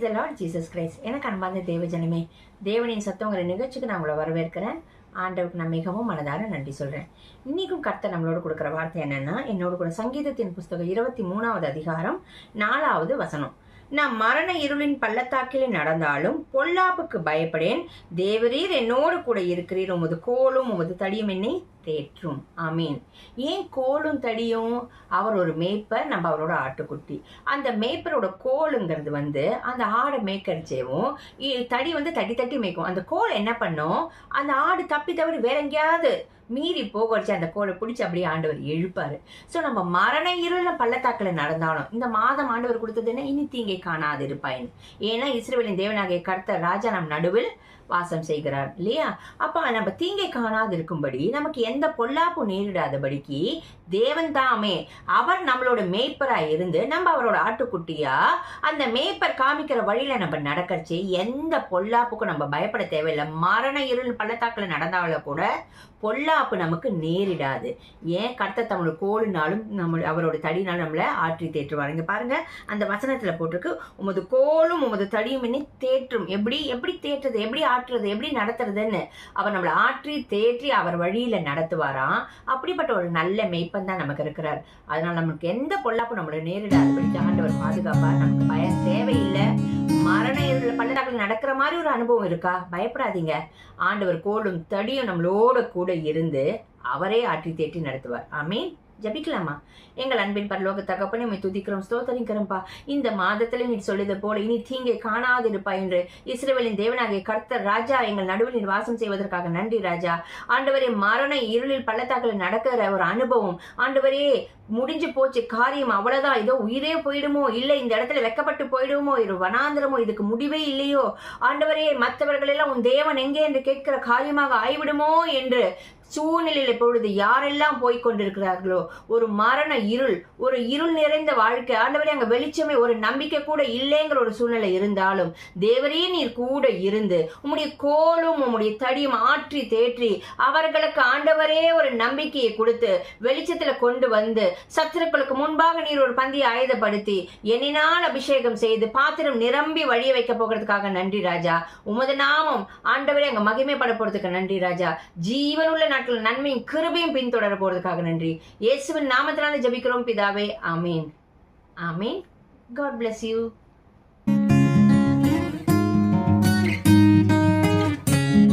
த Lord Jesus Christ. எனக்கு அன்பார்ந்த தேவஜனமே, தேவனின் சத்தங்கிற நிகழ்ச்சிக்கு நான் உங்களை வரவேற்கிறேன். ஆண்டவருக்கு நான் மிகவும் மனதார நன்றி சொல்கிறேன். இன்றைக்கும் கர்த்தர் நம்மளோட கொடுக்குற வார்த்தை என்னென்னா, என்னோட கூட சங்கீதத்தின் புஸ்தகம் 23வது அதிகாரம் 4வது வசனம். நான் மரண இருளின் பள்ளத்தாக்கிலே நடந்தாலும் பொல்லாப்புக்கு பயப்படேன், தேவரீர் என்னோடு கூட இருக்கிறீர், உமது கோலும் உமது தடியும் என்னை தேற்றும். ஆமீன். ஏன் கோலும் தடியும்? அவர் ஒரு மேய்ப்பர், நம்ம அவரோட ஆட்டுக்குட்டி. அந்த மேய்ப்பரோட கோலுங்கிறது அந்த ஆடை மேய்க்கடிச்சேவும், தடி தட்டி தட்டி மேய்க்கும். அந்த கோல் என்ன பண்ணும்? அந்த ஆடு தப்பி தவறி வேற எங்கேயாவது மீறி போகடிச்சு அந்த கோலை பிடிச்சி அப்படியே ஆண்டவர் எழுப்பாரு. ஸோ நம்ம மரண இருள பள்ளத்தாக்கில் நடந்தாலும் இந்த மாதம் ஆண்டவர் கொடுத்ததுன்னா இனி தீங்கை காணாது இருப்பாயின். ஏன்னா இஸ்ரவேலின் தேவனாகிய கர்த்தர் ராஜா நம் நடுவில் வாசம் செய்கிறார் இல்லையா? அப்ப நம்ம தீங்கை காணாது இருக்கும்படி, நமக்கு எந்த பொல்லாப்பும் நேரிடாதபடிக்கு தேவன் தாமே அவர் நம்மளோட மேய்ப்பராய் இருந்து நம்ம அவரோட ஆட்டுக்குட்டியா அந்த மேய்ப்பர் காமிக்கிற வழியில நம்ம நடக்கச்சு எந்த பொல்லாப்புக்கும் நம்ம பயப்பட தேவையில்லை. மரண இருள் பள்ளத்தாக்குல நடந்தாலும் கூட பொல்லாப்பு நமக்கு நேரிடாது. ஏன்? கர்த்தர் தமிழ் கோலுனாலும் அவரோட தடினாலும் நம்மளை ஆற்றி தேற்றுவார். இங்க பாருங்க, அந்த வசனத்துல போட்டிருக்கு, உமது கோலும் உமது தடியும் என்னை தேற்றும். எப்படி தேற்றுறது, எப்படி ஆற்றுறது, எப்படி நடத்துறதுன்னு அவர் நம்மளை ஆற்றி தேற்றி அவர் வழியில நடத்துவாராம். அப்படிப்பட்ட ஒரு நல்ல மெய்ப்பன் தான் நமக்கு இருக்கிறார். அதனால நமக்கு எந்த பொல்லாப்பும் நம்மளை நேரிடாது ஆண்டவர் பாதுகாப்பார். நமக்கு பயம் தேவையில்லை. மரண இருள பள்ளத்தாக்கில் நடக்கிற மாதிரி ஒரு அனுபவம் இருக்கா? பயப்படாதீங்க. ஆண்டவர் கோலும் தடியும் நம்மளோட கூட இருந்து அவரே ஆற்றி தேற்றி நடத்துவார். ஆமீன். ஜபிக்கலாமா? எங்கள் அன்பின் பரலோக தகப்பனே, உம்மை துதிக்கிறோம், ஸ்தோத்தரிக்கிறோம்ப்பா. இந்த மாதத்துல நீ சொல்லியது போல இனி தீங்கை காணாதிருப்பா என்று இஸ்ரவேலின் தேவனாகிய கர்த்தர் ராஜா எங்கள் நடுவில் நீர் வாசம் செய்வதற்காக நன்றி ராஜா. ஆண்டவரே, மரண இருளில் பள்ளத்தாக்கில் நடக்கிற ஒரு அனுபவம் ஆண்டவரே முடிஞ்சு போச்சு, காரியம் அவ்வளவுதான், ஏதோ உயிரே போயிடுமோ, இல்லை இந்த இடத்துல வெக்கப்பட்டு போயிடுமோ, ஒரு வனாந்திரமோ, இதுக்கு முடிவே இல்லையோ ஆண்டவரே, மற்றவர்கள் எல்லாம் உன் தேவன் எங்கே என்று கேட்கிற காரியமாக ஆய்விடுமோ என்று சூழ்நிலையில் இப்பொழுது யாரெல்லாம் போய்கொண்டிருக்கிறார்களோ, ஒரு மரண இருள், ஒரு இருள் நிறைந்த வாழ்க்கை ஆண்டவரே, அங்க வெளிச்சமே ஒரு நம்பிக்கை கூட இல்லைங்கிற ஒரு சூழ்நிலை இருந்தாலும் தேவரே நீர் கூட இருந்து உம்முடைய கோலும் உம்முடைய தடியும் ஆற்றி தேற்றி அவர்களுக்கு ஆண்டவரே ஒரு நம்பிக்கையை கொடுத்து வெளிச்சத்துல கொண்டு வந்து சத்துருக்களுக்கு முன்பாக நீர் ஒரு பந்தியை ஆயுதப்படுத்தி எண்ணினால் அபிஷேகம் செய்து பாத்திரம் நிரம்பி வழிய வைக்க போகிறதுக்காக நன்றி ராஜா. உமது நாமம் ஆண்டவரே அங்க மகிமைப்பட போறதுக்கு நன்றி ராஜா. ஜீவனுள்ள நன்மையும் கிருபையும் பின்தொடர போறதுக்காக நன்றி. இயேசுவின் நாமத்தினால ஜெபிக்கிறோம் பிதாவே. ஆமீன். ஆமீன். God bless you.